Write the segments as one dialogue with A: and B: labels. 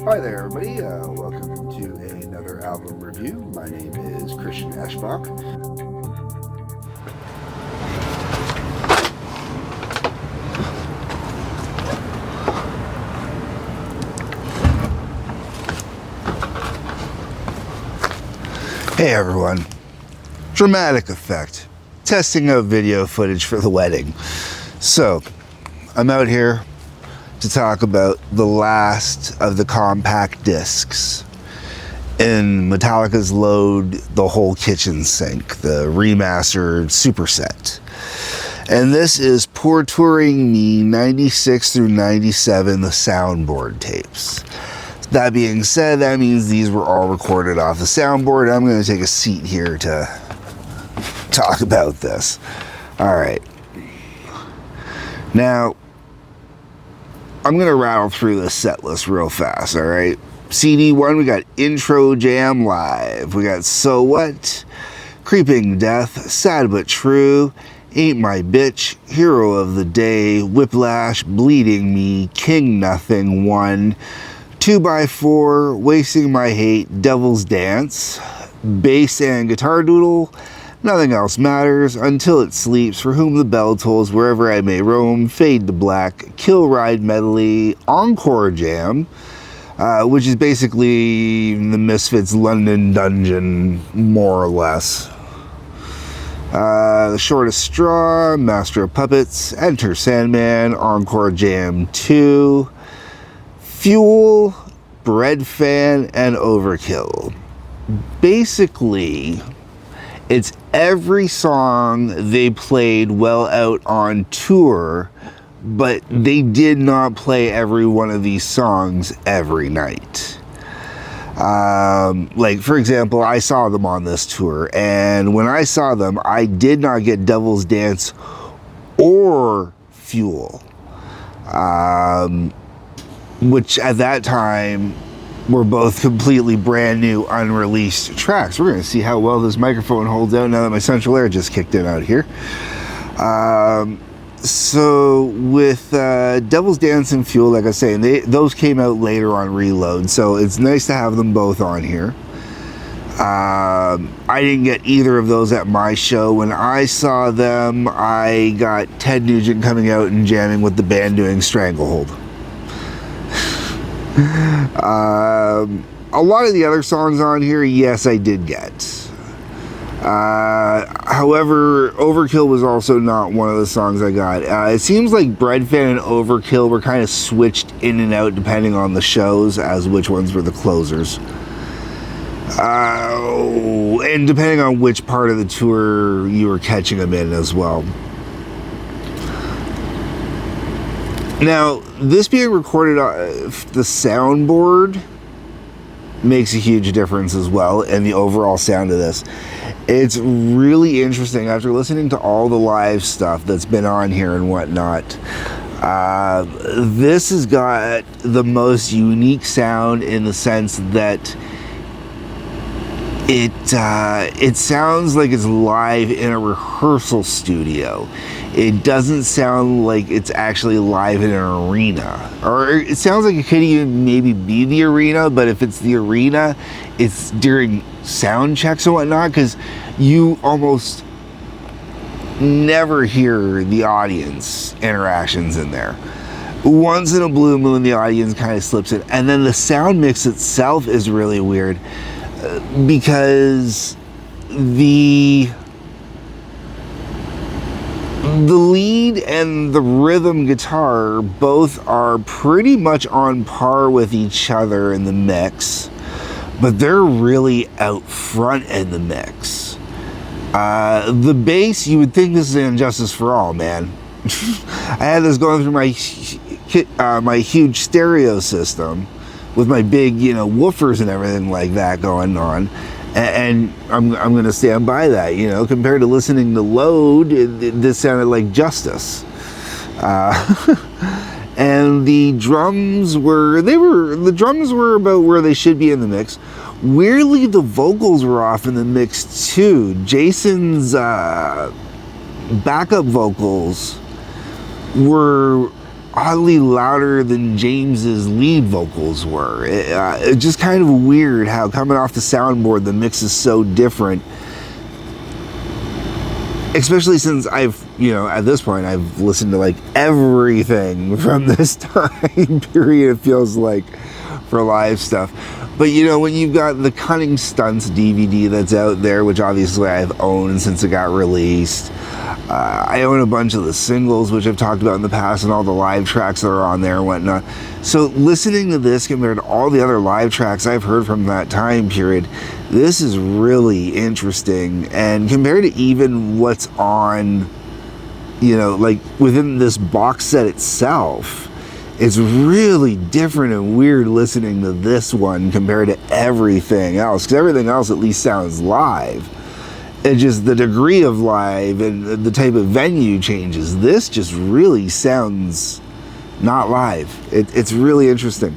A: Hi there, everybody. Welcome to another album review. My name is Christian Eschbach. Hey everyone. Dramatic effect. Testing out video footage for the wedding. So, I'm out here to talk about the last of the compact discs in Metallica's Load the Whole Kitchen Sink, the remastered superset. And this is Poor Touring Me 96 through 97, the Soundboard tapes. That being said, that means these were all recorded off the Soundboard. I'm going to take a seat here to talk about this. Alright. Now, I'm going to rattle through this set list real fast, alright? CD1, we got Intro Jam Live. We got So What, Creeping Death, Sad But True, Ain't My Bitch, Hero of the Day, Whiplash, Bleeding Me, King Nothing 1, 2x4, Wasting My Hate, Devil's Dance, Bass and Guitar Doodle, Nothing Else Matters, Until It Sleeps, For Whom the Bell Tolls, Wherever I May Roam, Fade to Black, Kill Ride Medley, Encore Jam, which is basically the Misfits London Dungeon, more or less. The Shortest Straw, Master of Puppets, Enter Sandman, Encore Jam 2, Fuel, Bread Fan, and Overkill. Basically, it's every song they played well out on tour, but they did not play every one of these songs every night. Like, for example, I saw them on this tour, and when I saw them, I did not get Devil's Dance or Fuel, which at that time were both completely brand new, unreleased tracks. We're going to see how well this microphone holds out now that my central air just kicked in out here. So with Devil's Dance and Fuel, like I say, those came out later on Reload, so it's nice to have them both on here. I didn't get either of those at my show. When I saw them, I got Ted Nugent coming out and jamming with the band doing Stranglehold. A lot of the other songs on here, yes, I did get. However, Overkill was also not one of the songs I got. It seems like Bread Fan and Overkill were kind of switched in and out depending on the shows as which ones were the closers. And depending on which part of the tour you were catching them in as well. Now, this being recorded on the Soundboard makes a huge difference as well in the overall sound of this. It's really interesting after listening to all the live stuff that's been on here and whatnot. This has got the most unique sound in the sense that it sounds like it's live in a rehearsal studio. It doesn't sound like it's actually live in an arena. Or it sounds like it could even maybe be the arena, but if it's the arena, it's during sound checks and whatnot, because you almost never hear the audience interactions in there. Once in a blue moon, the audience kind of slips in. And then the sound mix itself is really weird, because the lead and the rhythm guitar both are pretty much on par with each other in the mix, but they're really out front in the mix. The bass, you would think this is an Injustice for All, man. I had this going through my huge stereo system with my big, woofers and everything like that going on. And I'm going to stand by that, compared to listening to Load, this sounded like Justice. And the drums were about where they should be in the mix. Weirdly, the vocals were off in the mix too. Jason's backup vocals were oddly louder than James's lead vocals were. It's just kind of weird how coming off the soundboard, the mix is so different. Especially since I've, at this point, I've listened to like everything from this time period, it feels like, for live stuff. But when you've got the Cunning Stunts DVD that's out there, which obviously I've owned since it got released. I own a bunch of the singles, which I've talked about in the past, and all the live tracks that are on there and whatnot. So listening to this compared to all the other live tracks I've heard from that time period, this is really interesting. And compared to even what's on, like within this box set itself, it's really different and weird listening to this one compared to everything else, because everything else at least sounds live. It's just the degree of live and the type of venue changes. This just really sounds not live. It's really interesting.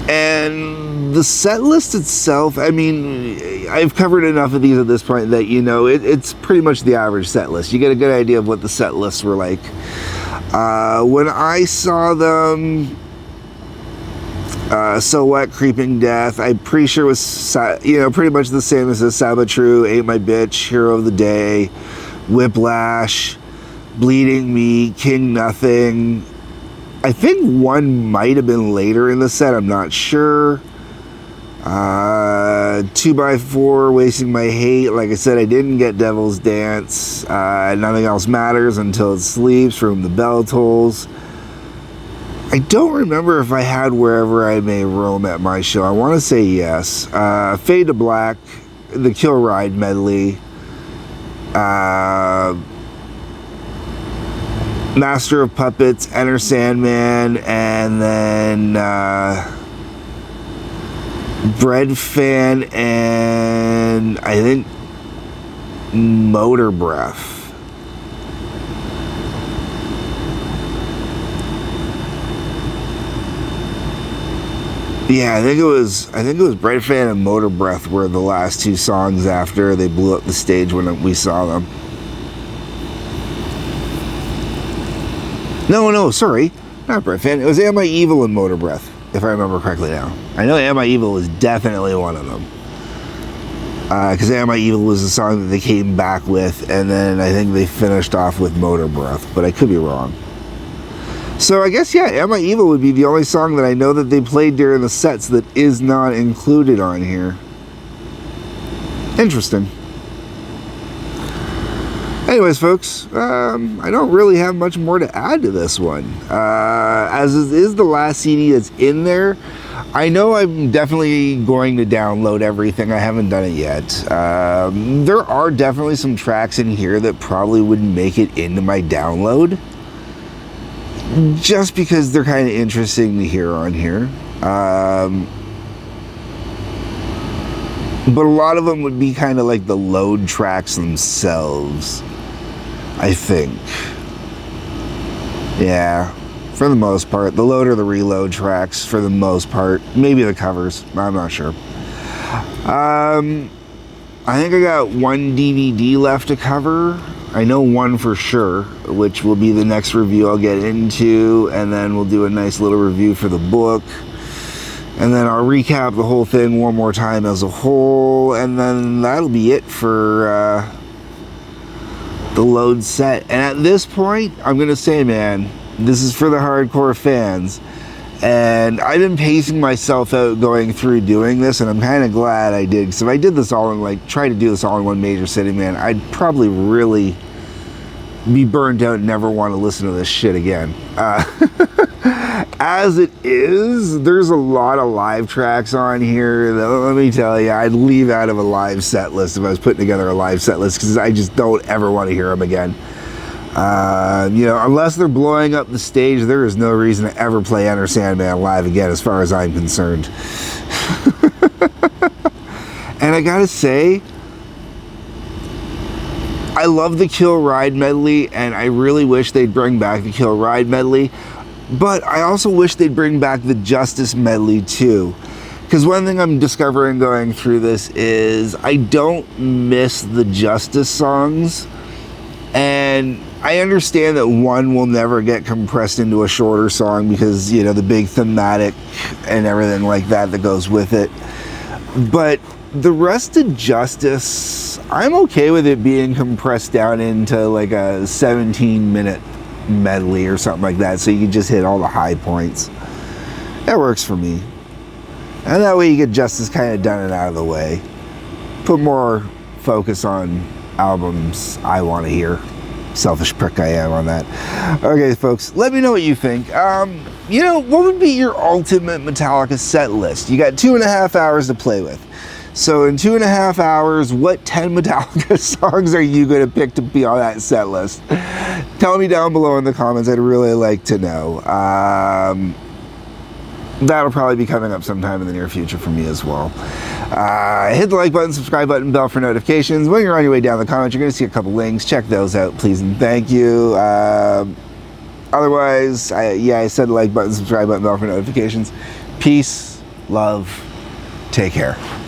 A: And the set list itself, I mean, I've covered enough of these at this point that it's pretty much the average set list. You get a good idea of what the set lists were like. When I saw them, So What, Creeping Death, I'm pretty sure was, pretty much the same as this. Sabatru, Ain't My Bitch, Hero of the Day, Whiplash, Bleeding Me, King Nothing. I think one might have been later in the set, I'm not sure. 2x4, Wasting My Hate. Like I said, I didn't get Devil's Dance. Nothing Else Matters Until It Sleeps from The Bell Tolls. I don't remember if I had Wherever I May Roam at my show. I want to say yes. Fade to Black, the Kill Ride medley. Master of Puppets, Enter Sandman, and then Bread Fan, and I think Motor Breath. Yeah, I think it was Bread Fan and Motor Breath were the last two songs after they blew up the stage when we saw them. No, sorry. Not Bread Fan. It was Am I Evil and Motor Breath, if I remember correctly now. I know Am I Evil was definitely one of them. Because Am I Evil was the song that they came back with, and then I think they finished off with Motor Breath, but I could be wrong. So I guess, yeah, Am I Evil would be the only song that I know that they played during the sets that is not included on here. Interesting. Anyways, folks, I don't really have much more to add to this one. As is the last CD that's in there, I know I'm definitely going to download everything. I haven't done it yet. There are definitely some tracks in here that probably wouldn't make it into my download, just because they're kind of interesting to hear on here. But a lot of them would be kind of like the load tracks themselves, I think. Yeah, for the most part. The load or the reload tracks, for the most part. Maybe the covers, I'm not sure. I think I got one DVD left to cover. I know one for sure, which will be the next review I'll get into, and then we'll do a nice little review for the book. And then I'll recap the whole thing one more time as a whole, and then that'll be it for the load set. And at this point, I'm going to say, man, this is for the hardcore fans. And I've been pacing myself out going through doing this, and I'm kind of glad I did. Because if I did this all in, try to do this all in one major sitting, man, I'd probably really be burned out and never want to listen to this shit again. As it is, there's a lot of live tracks on here that, let me tell you, I'd leave out of a live set list if I was putting together a live set list, because I just don't ever want to hear them again. Unless they're blowing up the stage, there is no reason to ever play Enter Sandman live again, as far as I'm concerned. And I gotta say, I love the Kill Ride medley, and I really wish they'd bring back the Kill Ride medley, but I also wish they'd bring back the Justice medley too. Because one thing I'm discovering going through this is I don't miss the Justice songs And I understand that one will never get compressed into a shorter song because, you know, the big thematic and everything like that goes with it. But the rest of Justice, I'm okay with it being compressed down into like a 17-minute medley or something like that, so you can just hit all the high points. That works for me. And that way you get Justice kind of done and out of the way. Put more focus on albums I want to hear. Selfish prick I am on that. Okay, folks, let me know what you think. You know, what would be your ultimate Metallica set list? You got 2.5 hours to play with. So in 2.5 hours, what 10 Metallica songs are you going to pick to be on that set list? Tell me down below in the comments. I'd really like to know. That'll probably be coming up sometime in the near future for me as well. Hit the like button, subscribe button, bell for notifications. When you're on your way down the comments, you're going to see a couple links. Check those out, please and thank you. Otherwise, I said like button, subscribe button, bell for notifications. Peace, love, take care.